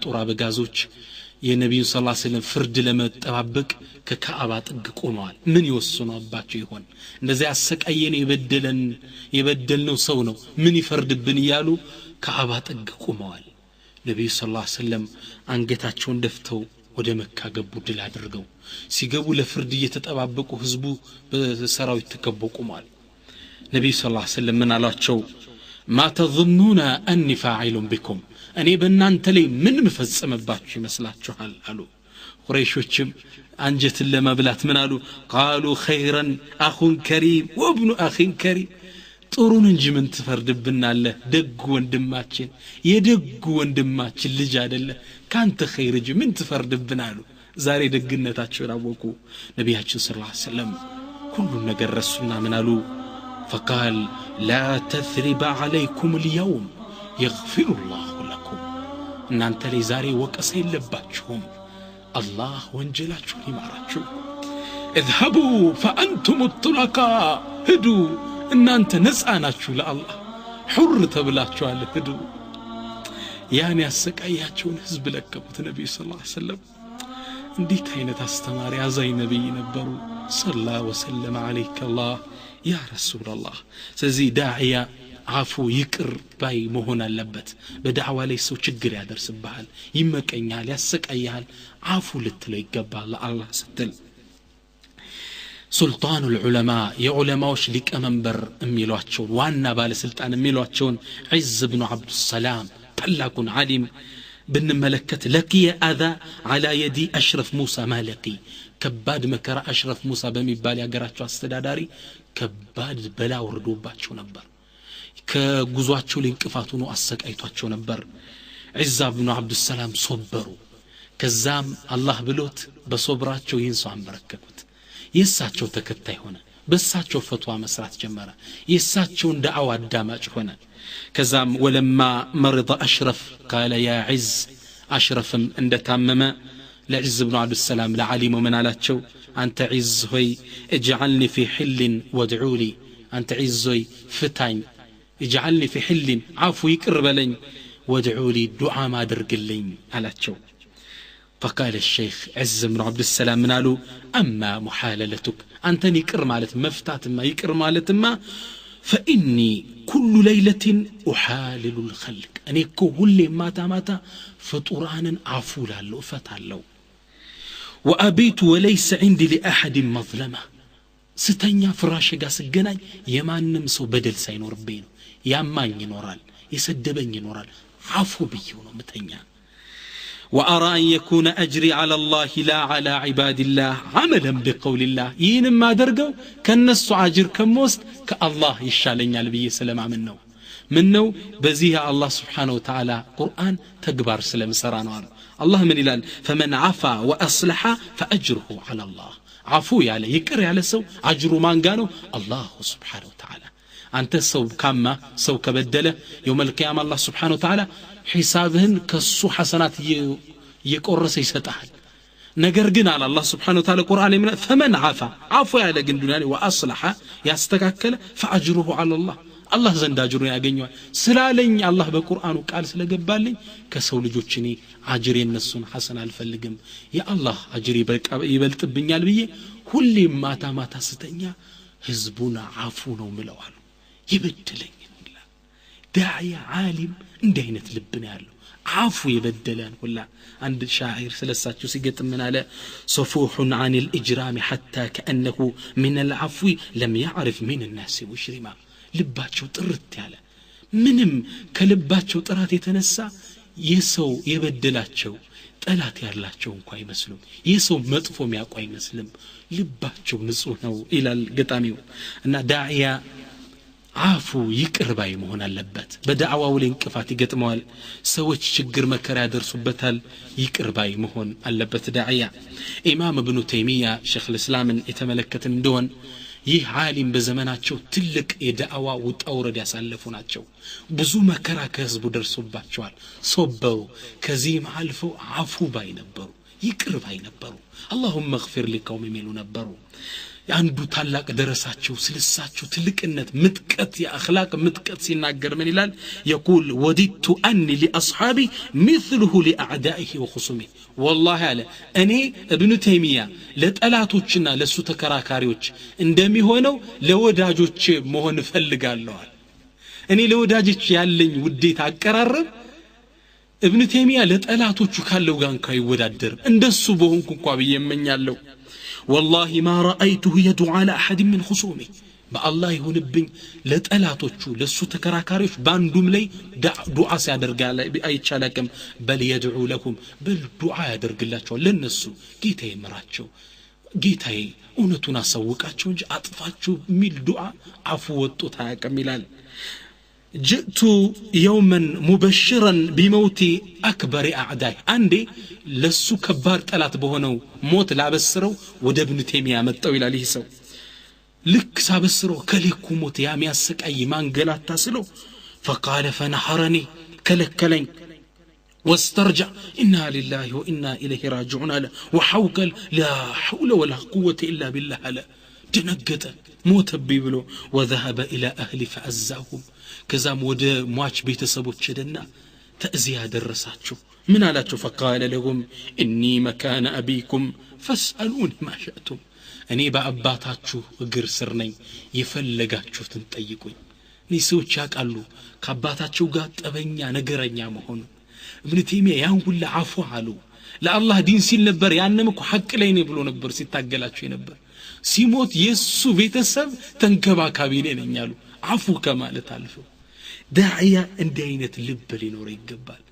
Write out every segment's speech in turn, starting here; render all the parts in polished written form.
ጦር አበጋዞች የነብዩ ሰለላሁ ዐለይሂ ወሰለም ፍርድ ለመጠባበቅ ከካዕባ ጥግ ቆመዋል ምን ይወስኑባቸው ይሆን እንደዚህ አሰቃየን የበደልነው ሰው ነው ምን ይፈርድብን ይያሉ ካዕባ ጥግ ቆመዋል ነብዩ ሰለላሁ ዐለይሂ ወሰለም አንገታቸውን ደፍተው ወደ መካ ገቡ ድል አድርገው ሲገቡ ለፍርድ እየተጠባበቁ ህዝቡ በሰራዊት ተከበው ቆመዋል ነብዩ ሰለላሁ ዐለይሂ ወሰለም ምን አሏቸው ما تظنون اني فاعل بكم እኔ በእናንተ ላይ ምን መፈጸምባችሁ ይመስላችኋል አሉ ቁረይሾችም አንጀትን ለመብላት ምን አሉ قالوا خيرا اخ كريم وابن اخ كريم ጥሩን እንጂ ምን ትፈርድብናለህ ደግ ወንድማችን የደግ ወንድማችን ልጅ አይደለ ካንተ خير እንጂ ምን ትፈርድብናሉ ዛሬ ደግነታቸውን አወቁ ነብያችን ሰለላሁ ዐለይሂ ወሰለም ሁሉ ነገር ረሱና ምን አሉ فقال لا تثريب عليكم اليوم يغفر الله لكم እናንተ ላይ ዛሬ ወቀሳ የለባችሁም አላህ ወንጀላችሁን ይማራችሁ اذهبوا فانتم الطلقاء ሂዱ እናንተ ነፃ ናችሁ ለአላህ ሁር ተብላችኋል ሂዱ ያን ያሰቃያቸውን ህዝብ ለቀቁት ነብዩ ሰለላሁ ዐለይሂ ወሰለም እንዴት አይነት አስተማሪ አዛኝ ነብይ ነበሩ ሰለላሁ ወሰለም عليك الله يا رسول الله ስለዚህ ዳዒያ አፉ ይቅር ባይ መሆን አለበት በዳዕዋ ላይ ሰው ችግር ያደርስብሃል ይመቀኛል ያሰቃያል አፉ ልትለው ይገባል ለአላህ ስትል سلطان العلماء የዑለማዎች ሊቀመንበር የሚሏቸው ዋና ባለስልጣን የሚሏቸው ዒዝ ኢብኑ አብዱሰላም ታላቁን ዓሊም ብንመለከት ለቂየ አዛ على يد اشرف موسى مالقي ከባድ መከራ አሽረፍ ሙሳ በሚባል ያገራቸው አስተዳዳሪ ከባድ በላ ወርዶባቸው ነበር ከጉዟቸው ለንቅፋቱ ነው አሰቃይቷቸው ነበር ዒዝ ኢብኑ አብዱሰላም ሶበሩ ከዛም አላህ ብሎት በሶብራቸው ይህን ሰው አንበረከኩት የሳቸው ተከታይ ሆነ በሳቸው ፈትዋ መስራት ጀመረ የሳቸውን ዳዕዋ አዳማጭ ሆነ ከዛም ወለማ مرض اشرف قال يا عز اشرفም እንደታመመ ለዒዝ ኢብኑ አብዱሰላም ለዓሊሙ ምን አላቸው አንተ ዒዝ ሆይ اجعلني في حل وادعوا لي አንተ ዒዝ ሆይ ፍታኝ اجعلني في حل عفو ይቅር በለኝ وادعوا لي دعاء ማድርግልኝ አላቸው فقال الشيخ عز بن عبد السلام من قالوا اما محاللتك انت يقر مالت مفتاتما يقر مالتما فاني كل ليله احالل الخلق اني كل ماتا فطران عفو لالو فتالو وابيت وليس عندي لاحد مظلمه ستنيا فراش ጋር ስገናኝ የማንም ሰው በደል ሳይኖርብኝ ነው ያማኝ ይኖራል ይሰደበኝ ይኖራል አፉ ብየው ነው መተኛ وأرى أن يكون أجري على الله لا على عباد الله عملا بقول الله ينما درقوا كالنص عاجر كموست كالله يشالين النبي سلام منه بزيها الله سبحانه وتعالى قرآن تكبر سلام سرانوار الله من إلال فمن عفا وأصلح فأجره على الله عفو يالي يكري على سو عجروا ما انقانوا الله سبحانه وتعالى أنت سو كما سو كبدله يوم القيامة الله سبحانه وتعالى حسابهن كسو حسنات يقرس يسطحل ነገር ግን አለ አላህ Subhanahu Wa Ta'ala ቁርአን ላይ فمن عفا عفو ያለ ግን ዱንያ ላይ واصلح ያስተካከለ فاجره على الله الله ዘንድ አጅሩን ያገኛል ስላለኝ አላህ በቁርአኑ ቃል ስለገባልኝ ከሰው ልጆች እኔ አጅር የነሱን ሐሰን አልፈልግም የአላህ አጅር ይበልጥብኛል ብዬ ሁሌም ማታ ስተኛ ህዝቡና አፉ ነው ምለዋል ይበድለኝ ዳዒያ ዓሊም እንደ አይነት ልብ ነው ያለው አፉ ይበደላል ሁላ አንድ ሻዒር ስለሳቸው ሲገጥም ምን አለ صفوح عن الاجرام حتى كانه من العفو لم يعرف من الناس مشرما ልባቸው ጥርት ያለ ምንም ከልባቸው ጥራት የተነሳ የሰው የበደላቸው ጠላት ያላቸው እንኳን አይመስሉም የሰው መጥፎ የሚያውቁ አይመስልም ልባቸው ንጹህ ነው ይላል ገጣሚው እና ዳዒያ አፉ ይቅር ባይ መሆን አለበት በዳዕዋው ላይ እንቅፋት ይገጥመዋል ሰዎች ችግር መከራ ያደርሱበታል ይቅር ባይ መሆን አለበት ዳዒያ ኢማም ኢብኑ ተይሚያ ሼኽ الاسلامን የተመለከተ እንደሆነ ይህ ዓሊም በዘመናቸው ትልቅ የዳዕዋ ውጣውረድ ያሳለፉ ናቸው ብዙ መከራ ከህዝቡ ደርሶባቸዋል ሶበሩ ከዚህም አልፈው አፉ ባይ ነበሩ ይቅር ባይ ነበሩ اللهم اغفر لقوم የሚሉ ነበሩ አንዱ ታላቅ ደረሳቸው ስለሳቸው ትልቅነት ምጥቀት የአኽላቅ ምጥቀት ሲናገር ምን ይላል يقول وددت اني لاصحابي مثله لاعدائه وخصومه والله አለ እኔ ኢብኑ ተይሚያ ለጠላቶችና ለሱ ተከራካሪዎች እንደሚሆነው ለወዳጆች መሆን ፈልጋለሁ እኔ ለወዳጆች ያለኝ ውዴታ አቀራረብ ኢብኑ ተይሚያ ለጠላቶቹ ካለው ጋር ካይወዳደር እንደሱ በሆንኩ እንኳን በየመኛለሁ والله ما رأيته يدعو على أحد من خصومه بالله يهونبኝ ለጠላቶቹ ለሱ ተከራካሪዎች ባንዱም ላይ ዱዓ ሲያደርጋለ አይቻላከም በል يدعو لهم በል ዱዓ ያደርግላቸው ለነሱ ጌታዬ ምራቸው ጌታዬ እውነቱን አሳውቃቸው እንጂ አጥፋቸው ሚል ዱዓ አፉ ወጥቶ ታያቀም ይላል جئت يوما مبشرا بموت اكبر اعدائي عندي لسو كبار طلات بهونو موت لابسرو ወደ ኢብኑ ተይሚያ መጣው ይላል ይህ ሰው ልክ ሳበስረው ከሊኩ ሞት ያሚያስቀይ ማንገላታ ስለው فقال فنحرني كلكلኝ واسترجع إنا لله وإنا إليه راجعون وحوكل لا حول ولا قوة إلا بالله دنقت موت بيبلو وذهب إلى أهلي فأزاهم كزام ود مواج بيتسبوت شدنا تأزيها درساتشو من علاتشو فقال لهم إني مكان أبيكم فاسألوني ما شأتم أني بأباتاتشو اقر سرني يفلقاتشو تنطيقوني نيسوچ ያቃሉ ከአባታቸው ጋር ጠበኛ ነገረኛ መሆኑ ኢብኑ ተይሚያ ያን ሁሉ አፉ አሉ ለአላህ ዲን ሲል ነበር ያንም እኮ ሐቅ ላይ ነው ብሎ ነበር ሲታገላቸው ነበር ሲሞት የሱ ቤተሰብ ተንከባካቢ ነኝ አሉ አፉ ከማለት አልፎ ዳዒያ እንደ አይነት ልብ ሊኖር ይገባል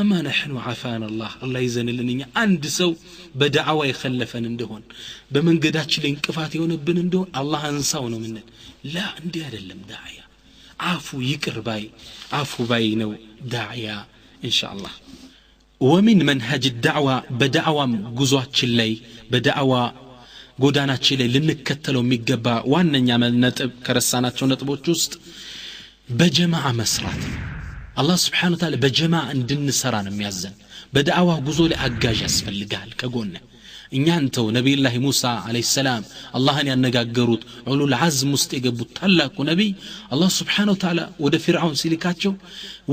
اما نحن عافانا الله ይዘንልንኛ አንድ ሰው በዳዕዋ ይخلፈን እንደሆን በመንገዳችን ላይ እንቅፋት የሆነብን እንደሆን አላህ አንሳው ነው ምን ላ እንዴ አይደለም ዳዕያ عفو يقر باي عفو باي نو داعية إن شاء الله ومن منهج الدعوة بدعوة قزواتش اللي بدعوة قداناتش اللي لنكتلو ميقبا وانا نعمل نتب كرساناتشو نتبو جوست بجماعة مسرات الله سبحانه وتعالى بجماعة اندن سران ميازن بدعوة قزو لأقاج أسفل لقال كقولنا እኛንተው ነብዩላህ ሙሳ አለይሂ ሰላም አላህን ያነጋገሩት ዑሉል ዐዝም ውስጥ የገቡት ታላቁ ነብይ አላህ Subhanahu Wa Ta'ala ወደ ፍርዓውን ሲልካቸው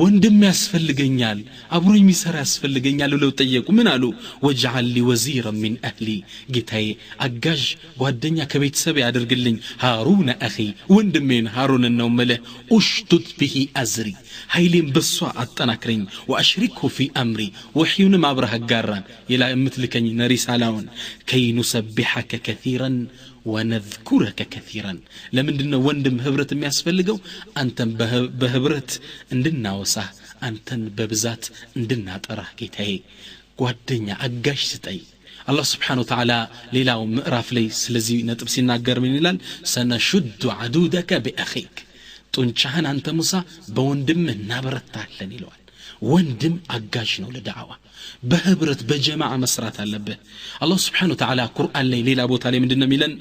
ወንድም ያስፈልገኛል አብሮኝ ሚሰራ ያስፈልገኛል ብለው ጠየቁ ምን አሉ ወጅዐል ሊ ወዚራን ሚን አህሊ ጌታዬ አጋዥ ጓደኛ ከቤተሰብ ያደርግልኝ ሃሩን አኺ ወንድሜን ሃሩንን ነው መለህ ኡሽቱት ቢሂ አዝሪ ኃይሌን በሷ አጠናክረኝ ወአሽሪኩ ፊ አምሪ ወህዩን ማብረህ ጋራን ኢላ እምትልከኝ ነሪሳላውን كي نسبحك كثيرا ونذكرك كثيرا لمندنا وندم هبرت የሚያስፈልገው አንተን በህብረት እንድናወሳህ አንተን በብዛት እንድናጠራህ ጌታዬ ጓደኛ አጋሽ ስጠይ الله سبحانه وتعالى ሌላው ምዕራፍ ላይ ስለዚህ ነጥብ ሲናገር ምን ይላል سنشد عدودك بأخيك ጡንቻህን አንተ ሙሳ በወንድምህ እናበረታለን ይለዋል ወንድም አጋሽ ነው ለዳዕዋ በህብረት በጀማዓ መስራት አለበት الله سبحانه وتعالى ቁርአን ላይ ሌላ ቦታ ላይ ምንድነው የሚለን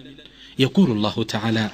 يقول الله تعالى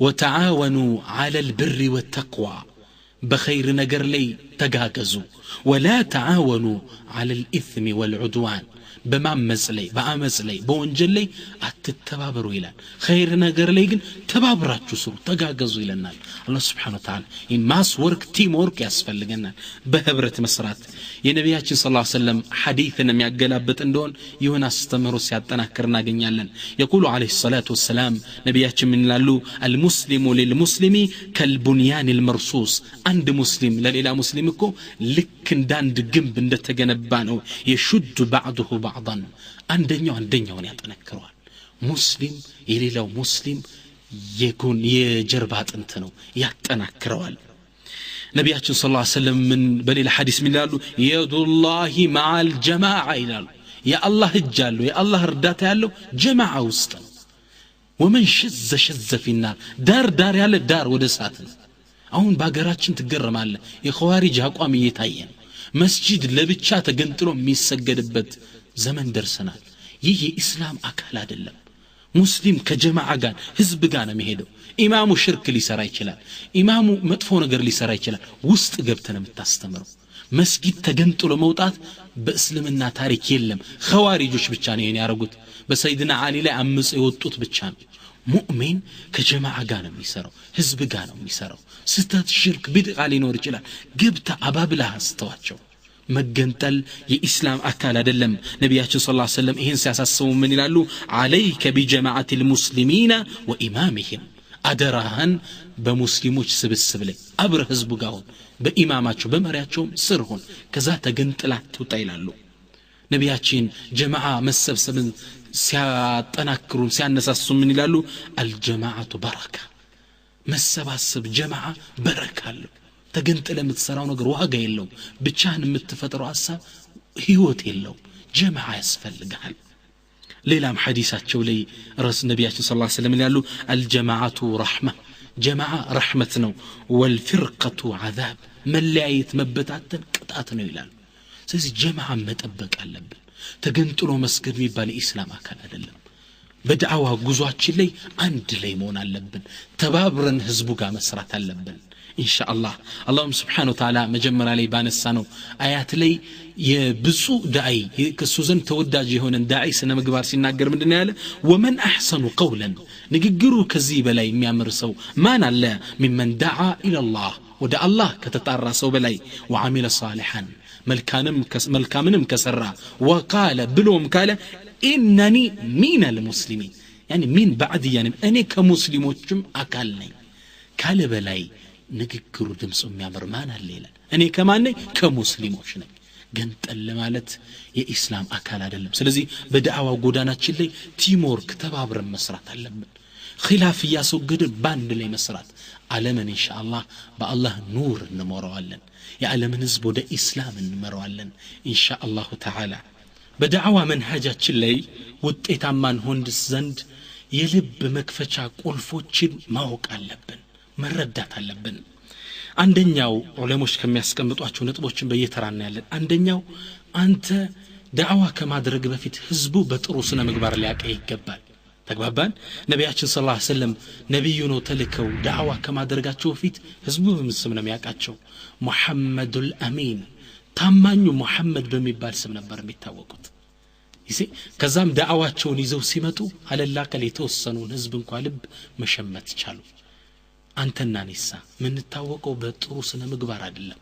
وتعاونوا على البر والتقوى بخير نجر لي تجاكزوا ولا تعاونوا على الإثم والعدوان بمعمز لي بأمز لي بونجل لي أتتبابروا إلى خير نجر لي تبابرات جسر تجاكزوا إلى النار الله سبحانه وتعالى إن ماس ورك تيم ورك يسفل لجنة بهبرة مسرات يا نبي صلى الله عليه وسلم حديثنا ميعجلابت اندون يونا استمروا سيادتنا كرنا جنيالا يقول عليه الصلاة والسلام نبياتي من لالو المسلم للمسلم كالبنيان المرصوص عند مسلم لا إله مسلمكو لكن داند جنب ندتجنبانه يشد بعضه بعضا عندنا ونيتنكروا مسلم يلي لو مسلم يكون يجربات انتنو يتنكروا ነቢያችን ሰለላሁ ዐለይሂ ወሰለም ምን በሌላ ሐዲስ ምን ይላሉ የዱላሂ መዐል ጀማዓ ይላሉ የአላህ እጅ አለው የአላህ እርዳታ ያለው ጀማዓ ውስጥ ነው ወመን ሸዘ ፊናር ዳር ያለ ዳር ወደ እሳት ነው አሁን በአገራችን ትገረማለህ የኸዋሪጅ አቋም እየታየ ነው መስጂድ ለብቻ ተገንጥሎ የሚሰገድበት ዘመን ደርሰናል ይህ የኢስላም አካል አይደለም ሙስሊም ከጀማዓ ጋር ህዝብ ጋር ነው የሚሄደው ኢማሙ ሽርክ ሊሰራ ይችላል ኢማሙ መጥፎ ነገር ሊሰራ ይችላል ውስጥ ገብተን የምታስተምረው መስጊድ ተገንጥሎ መውጣት በእስልምና ታሪክ የለም ኸዋሪጆች ብቻ ነው ይሄን ያረጉት በሰይድና አሊ ላይ አምጽ የወጡት ብቻ ነው ሙእሚን ከጀማዓ ጋር ነው የሚሰራው ህዝብ ጋር ነው የሚሰራው ስተት ሽርክ ቢድዓ ሊኖር ይችላል ግብታ አባብላ አስተዋቸው መገንጠል የኢስላም አካል አይደለም ነቢያችን ሰለላሁ ዐለይሂ ወሰለም ይሄን ሲያሳስቡ ምን ይላሉ አለይከ ቢጀማዓቲል ሙስሊሚና ወኢማሚሂም አደራህን በሙስሊሞች ስብስብ ላይ አብረ ህዝቡ ጋር ሆን በኢማማቸው በመሪያቸው ስር ሆን ከዛ ተገንጥላ ትውጣ ይላሉ ነቢያችን ጀማዓ መሰብሰብን ሲያጠናክሩን ሲያነሳሱ ምን ይላሉ አልጀማዓቱ በረካ መሰባሰብ ጀማዓ በረካ አለው ተገንጥለ የምትሰራው ነገር ዋጋ የለው ብቻህን የምትፈጥረው ሐሳብ ህይወት የለው ጀማዓ ያስፈልጋል ሌላም ሐዲሳቸው ላይ ረስ ነቢያችን ሰለላሁ ዐለይሂ ወሰለም ይላሉ አልጀማዓቱ ረህማ ጀማዓ ረህመት ነው ወልፍርቀቱ ዐዛብ መለያየት መበታተን ቅጣት ነው ይላሉ ስለዚህ ጀማዓ መጠበቅ አለብን ተገንጥሎ መስገድ የሚባል የኢስላም አካል አይደለም በዳዕዋ ጉዟችን ላይ አንድ ላይ መሆን አለብን ተባብረን ህዝቡ ጋር መስራት አለብን ኢንሻአላህ አላህም Subhanahu Wa Ta'ala መጀመሪያ ላይ ባነሳነው አያት ላይ የብዙ ዳዒ ከሱ ዘንድ ተወዳጅ የሆነ ዳዒ ስነ ምግባር ሲናገር ምንድነው ያለ ወመን አህሰኑ ቀውለን ንግግሩ ከዚህ በላይ የሚያምር ሰው ማን አለ ሚመን ዳዓ ኢላላህ ወደ አላህ ከተጣራ ሰው በላይ ወአሚለ ሷሊሃን መልካምንም ከሰራ ወቃለ ብሎም ካለ ኢነኒ ሚነል ሙስሊሚን يعني ሚን بعد يعني እኔ ከሙስሊሞችም አካል ነኝ ካለ በላይ ንግግሩ ድምጹ የሚያምር ማን አለ ይላል እኔ ከማን ነኝ ከሙስሊሞች ነኝ ገንጠል ማለት የኢስላም አካል አይደለም ስለዚህ በዳዕዋ ጎዳናችን ላይ ቲምወርክ ተባብረን መስራት አለብን ኺላፍ ያስወገድን ባንድ ላይ መስራት ዓለምን ኢንሻአላህ በአላህ ኑር እንመራዋለን የዓለምን ህዝብ ወደ ኢስላም እንመራዋለን ኢንሻአላህ ተዓላ በዳዕዋ መንሃጃችን ላይ ውጤታማን ሆንድስ ዘንድ የልብ መክፈቻ ቁልፎችን ማወቅ አለብን መረዳት አለብን አንደኛው ዑለሞች ከሚያስቀምጧቸው ነጥቦችን በየተራና ያለን አንደኛው አንተ ዳዕዋ ከማድረግ በፊት ህዝቡ በጥሩ ስነ ምግባር ሊያቀ ይገባል ተግባባን ነቢያችን ሰለላሁ ዐለይሂ ወሰለም ነብዩ ነው ተልከው ዳዕዋ ከማድረጋቸው በፊት ህዝቡ በስም ነው የሚያቃቸው ሙሐመዱል አሚን ታማኙ ሙሐመድ በሚባል ስም ነበር የሚታወቁት ከዛም ዳዕዋቸውን ይዘው ሲመጡ አለላ ከለ የተወሰኑን ህዝብ እንኳን ልብ መሸመት ይቻሉ አንተና ነሳ ምን ታወቀው በጥሩ ስነ ምግባር አይደለም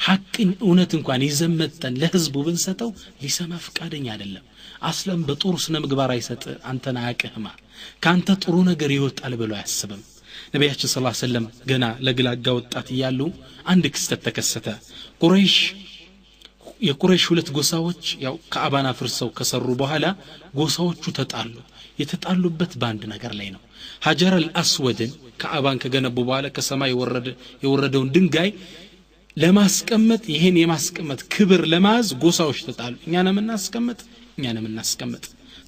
ሐቅን እውነት እንኳን ይዘመተን ለህዝቡ ብንሰጠው ሊሰማ ፍቃደኛ አይደለም አስለም በጥሩ ስነ ምግባር አይሰጥ አንተና ያቀህማ ካንተ ጥሩ ነገር ይወጣል ብሎ ያስብም ነቢያችን ሰለላሁ ዐለይሂ ወሰለም ገና ለግላጋ ወጣት ይያሉ አንድ ክስተት ተከሰተ የቁረይሽ ሁለት ጎሳዎች ያው ከአባና ፍርሰው ከሰሩ በኋላ ጎሳዎቹ ተጣሉ የተጣሉበት ባንድ ነገር ላይ ነው ሀጀር አልአስወድን ከአባን ከገነቡ በኋላ ከሰማይ የወረደውን ድንጋይ ለማስቀመጥ ይሄን የማስቀመጥ ክብር ለማዝ ጎሳዎች ተጣሉ እኛንም እናስቀመጥ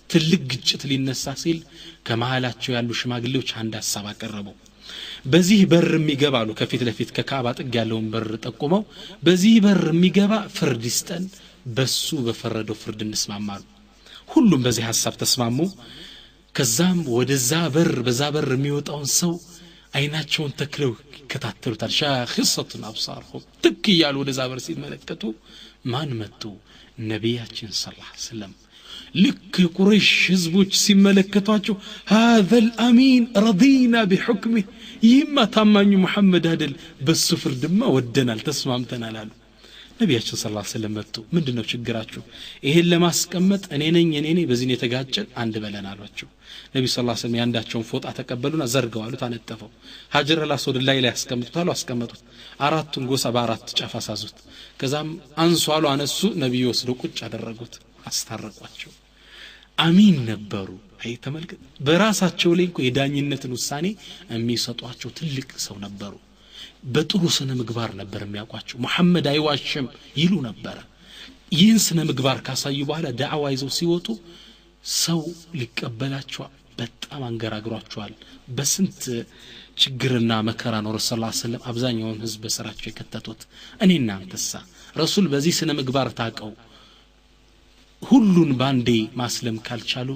ትልቅ ግጭት ሊነሳ ሲል ከመሃላቸው ያሉ ሽማግሌዎች አንድ ሐሳብ አቀረቡ በዚህ በር የሚገባሉ ከፊት ለፊት ከካባ ጥግ ያለውን በር ጠቁመው በዚህ በር የሚገባ ፍርድ ይስጠን በሱ በፈረደው ፍርድ እንስማማሉ ሁሉም በዚህ ሐሳብ ተስማሙ ከዛም ወደዛ በር በዛ በር የሚወጣውን ሰው አይናቸውን ተክለው ይከታተሉታል ሻኺሰቱን አብሳርሁም ትክ ይያሉ ወደዛ በር ሲመለከቱ ማን መጡ ነቢያችን ሰለላሁ ዐለይሂ ወሰለም ልክ ቁረይሽ ህዝቦች ሲመለከቷቸው هذا الامين رضينا بحكمه ይማ ታማኙ መሐመድ አይደል በሱ ፍርድማ ወደናል ተስማምተናል አሉ ነቢያችን ሰለላሁ ዐለይሂ ወሰለም መጡ ምንድነው ችግራችሁ ይሄን ለማስቀመጥ እኔ ነኝ በዚህ ነው የተጋጨን አንድ በለን አሏቸው ነብዩ ሰለላሁ ዐለይሂ ወሰለም ያንዳቸውን ፎጣ ተቀበሉና ዘርገው አሉት አነጠፈው ሀጀር አልአስወድ ላይ ያስቀምጡታል አስቀመጡት አራቱን ጎሳ በአራት ጫፍ አሳዙት ከዛም አንሷሉ አነሱ ነብዩ ወስደው ቁጭ አደረጉት አስታረቋቸው አሚን ነበሩ ተመልከት በራሳቸው ላይ የዳኝነትን ውሳኔ የሚሰጧቸው ትልቅ ሰው ነበሩ በጥሩ ስነ ምግባር ነበር የሚያውቋቸው መሐመድ አይዋሽም ይሉ ነበር ይህን ስነ ምግባር ካሳዩ በኋላ ዳዕዋ ይዘው ሲወጡ ሰው ሊቀበላቸው በጣም አንገራግሯቸዋል በስንት ችግርና መከራ ነው ረሱል ሰለላሁ ዐለይሂ ወሰለም አብዛኛውን ህዝብ በስራቸው የከተቱት እኔና አንተሳ ረሱል በዚህ ስነ ምግባር ታቀው ሁሉን ባንዴ ማስለም ካልቻሉ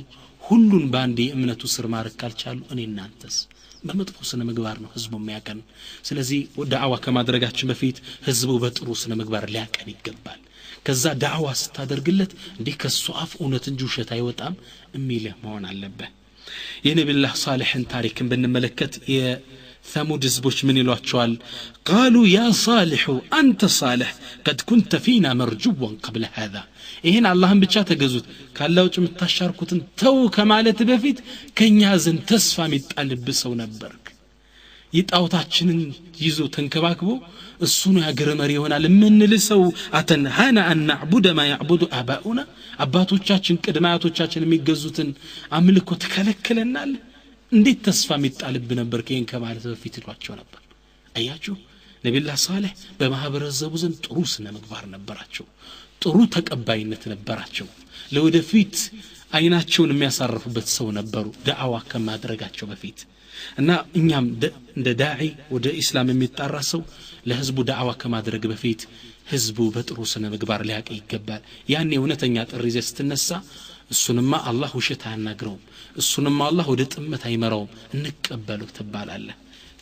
ሁሉን ባንዴ እምነቱ ስር ማረክ ካልቻሉ እኔና አንተስ በመጥፎ ስነ ምግባር ነው ህዝቡ የሚያቀን ስለዚህ ዳዕዋ ከማድረጋችን በፊት ህዝቡ በጥሩ ስነ ምግባር ሊያቀን ይገባል ከዛ ዳዕዋ ስታደርግለት እንዲህ ከሱ አፍ እውነት እንጂ ውሸት አይወጣም እሚልህ መሆን አለበት የነብዩላህ ሷሊህን ታሪክን ብንመለከት የثمود ህዝቦች ምን ይሏቸዋል قالوا يا صالح انت صالح قد كنت فينا مرجوا قبل هذا ይሄን አላህን ብቻ ተገዙት ካላው ጭምታሻርኩትን ተው ከማለት በፊት ከኛ ዘንድ ተስፋ የሚጣልብ ሰው ነበርክ ይጣውታችንን ይዞ ተንከባክቦ እሱ ነው ያገረ መሪ ይሆናል ምንል ሰው አተንሃና አን نعبد ما يعبد اباؤنا አባቶቻችን ቅድማያቶቻችን የሚገዙትን አምልኮ ተከለከለናል እንዴት ተስፋ የሚጣልብ ነበር ከይን ከማለት በፊት ይሏቸው ነበር አያችሁ ነብዩላህ ሷሊህ በማህበረሰቡ ዘንድ ጥሩ ስነ ምግባር ነበራቸው ጥሩ ተቀባይነት ነበራቸው ለወደፊት አይናቸውን የሚያሳርፉበት ሰው ነበሩ ዳዕዋ ከማድረጋቸው በፊት እና እኛም እንደ ዳዒ ወደ እስላም የሚጣራ ሰው ለህዝቡ ዳዕዋ ከማድረግ በፊት ህዝቡ በጥሩ ስነ ምግባር ሊያቀ ይገባል ያኔ እውነተኛ ጥሪ ስትነሳ እሱንማ አላህ ውሸት አያናግረውም እሱንማ አላህ ወደ ጥመት አይመራውም እንቀበለው ተባላለ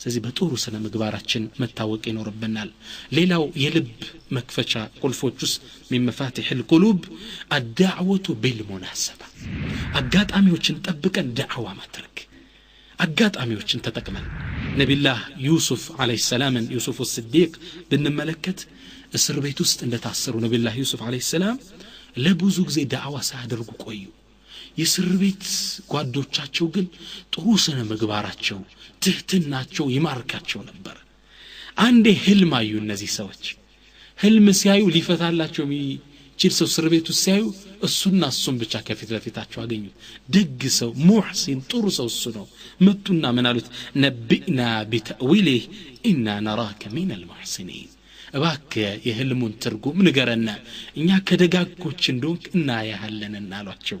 ስለዚህ በጥሩ ስነ ምግባራችን መታወቅ ይኖርብናል ሌላው የልብ መክፈቻ ቁልፎች ውስጥ من مفاتيح القلوب الدعوة بالمناسبة አጋጣሚዎችን ጠብቀን ዳዕዋ ማድረግ አጋጣሚዎችን ተጠቅመን ነብዩላህ ዩሱፍ አለይሂ ሰላም ዩሱፍ الصديق ብንመለከት እስር ቤት ውስጥ እንደታሰሩ ነብዩላህ ዩሱፍ አለይሂ ሰላም ለብዙ ጊዜ ዳዕዋ ሳያደርጉ ቆዩ የእስር ቤት ጓዶቻቸው ግን ጥሩ ስነ ምግባራቸው ትህትናቸው ይማርካቸው ነበር አንዴ ህልም አዩ እነዚህ ሰዎች ህልም ሲያዩ ሊፈታላቸው የሚችል ሰው እስር ቤት ውስጥ ሲያዩ እሱና እሱም ብቻ ከፊት ለፊታቸው አገኙ ደግ ሰው ሙህሲን ጥሩ ሰው እሱ ነው መጡና ምን አሉት ነብኢና ቢተእዊሊህ ኢና ነራከ ሚን አልሙህሲኒን እባክህ የህልሙን ትርጉም ንገረና እኛ ከደጋጎች እንደሆንክ እናያሃለንና አሏቸው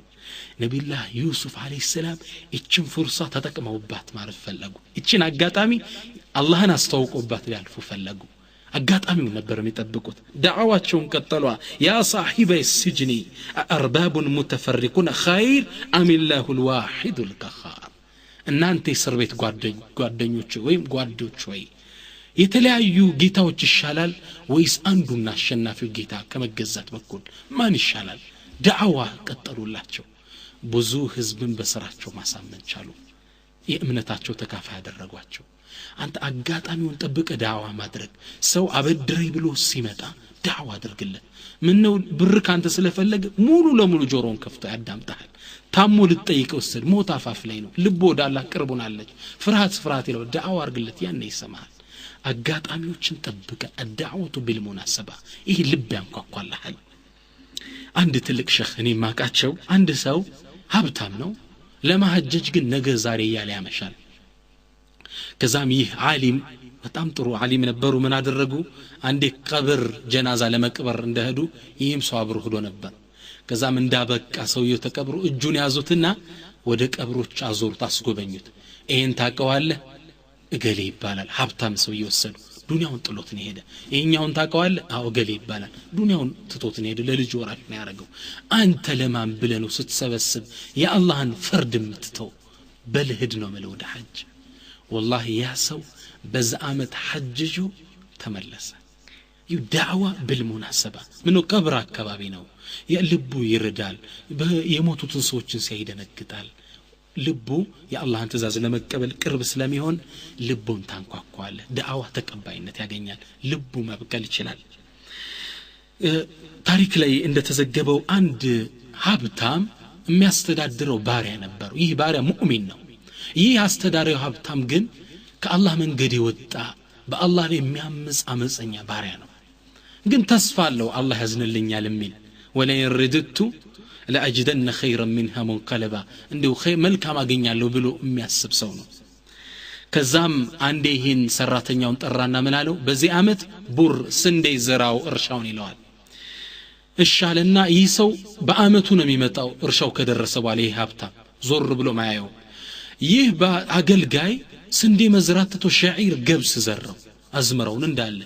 ነብዩላህ ዩሱፍ አለይሂ ሰላም እችን ፍርሳ ተጠቅመውባት ማለት ፈለጉ እችን አጋጣሚ አላህን አስተዋውቆባት ያልፉ ፈለጉ አጋጣሚው ነበር የሚጠብቁት ዳዕዋቸውን ቀጠሉ ያ صاحب السجن ارباب متفرقون خير ام الله الواحد القهار እናንተ እስር ቤት ጓደኞች ወይም ጓዶች ወይ የተለያዩ ጌታዎች ይሻላል ወይስ አንዱና አሸናፊው ጌታ ከመገዛት በኩል ማን ይሻላል ዳዕዋ ቀጠሉላቸው ብዙ ህዝብን በስራቸው ማሳመን ቻሉ የእምነታቸው ተካፋይ ያደረጓቸው አንተ አጋጣሚውን ጠብቀ ዳዕዋ ማድረግ ሰው አበድረይ ብሎ ሲመጣ ዳዕዋ አድርግለት ምን ነው ብር ካንተ ስለፈለገ ሙሉ ለሙሉ ጆሮን ከፍቶ ያዳምጣል ታሞ ልጠይቀው ስል ሞት አፋፍ ላይ ነው ልቦ ወዳላ ቅርቡናለች ፍርሃት ይለው ዳዕዋ አድርግለት ያኔ ይሰማል አጋጣሚዎችን ጠብቀ الدعوة بالمناسبة ይህ ልብ ያንኳኳልሃል አንድ ትልቅ ሸህ እኔ ማቃቸው አንድ ሰው ሀብታም ነው ለማህጀጅ ግን ነገ ዛሬ ያለ ያመሻል ከዛም ይህ ዓሊም በጣም ጥሩ ዓሊም ነበሩ ምን አደረጉ አንዴ ቀብር ጀናዛ ለመቅበር እንደሄዱ ይህም ሰው አብሮ ሄዶ ነበር ከዛም እንዳበቃ ሰውየው ተቀብሮ እጁን ያዙትና ወደ ቀብሮች አዞሩት አስጎበኙት ይሄን ታቀዋለህ እገሌ ይባላል ሀብታም ሰው ይወሰዱ ዱንያውን ጥሎት ነው ሄደ ይሄኛውን ታቀዋለህ አው እገሌ ይባላል ዱንያውን ትቶት ነው ሄደ ለልጅ ወራሽ ነው ያረገው አንተ ለማን ብለህ ነው ስትሰበስብ የአላህን ፍርድ የምትተው በልህድ ነው ማለት ወደ ሐጅ والله ያ ሰው በዛ አመት ሐጅጁ ተመለሰ ይዳዕዋ بالمناسبة ምነው ቀብር አካባቢ ነው የልቡ ይርዳል የሞቱትን ሰዎችን ሲያይደነግጣል ልቡ የአላህን ትእዛዝ ለመቀበል ቅርብ ስለሚሆን ልቡን ታንኳኳለ ዳዕዋ ተቀባይነት ያገኛል ልቡ መብቀል ይችላል ታሪክ ላይ እንደተዘገበው አንድ ሀብታም የሚያስተዳድረው ባሪያ ነበር ይህ ባሪያ ሙእሚን ነው ይህ አስተዳዳሪው ሀብታም ግን ከአላህ መንገድ የወጣ በአላህ ላይ የሚያምጽ አመፀኛ ባሪያ ነው ግን ተስፋ አለው አላህ ያዝንልኛል የሚል ወላ ይርድቱ لأجدن خيرا منها منقلبا እንደው መልካም አገኛለሁ ብሎ የሚያስብ ሰው ነው ከዛም አንዴ ይህን ሰራተኛውን ጠራና ምን አለው በዚህ አመት ቡር ስንዴ ዘራው እርሻውን ይለዋል እሻለና ይህ ሰው በአመቱ ነው የሚመጣው እርሻው ከደረሰ በኋላ ይህ ሀብታም ዞር ብሎ ማያየው ይህ በአገልጋይ ስንዴ መዝራት ተቶ ሸዒር ገብስ ዘራው አዝመረውን እንዳለ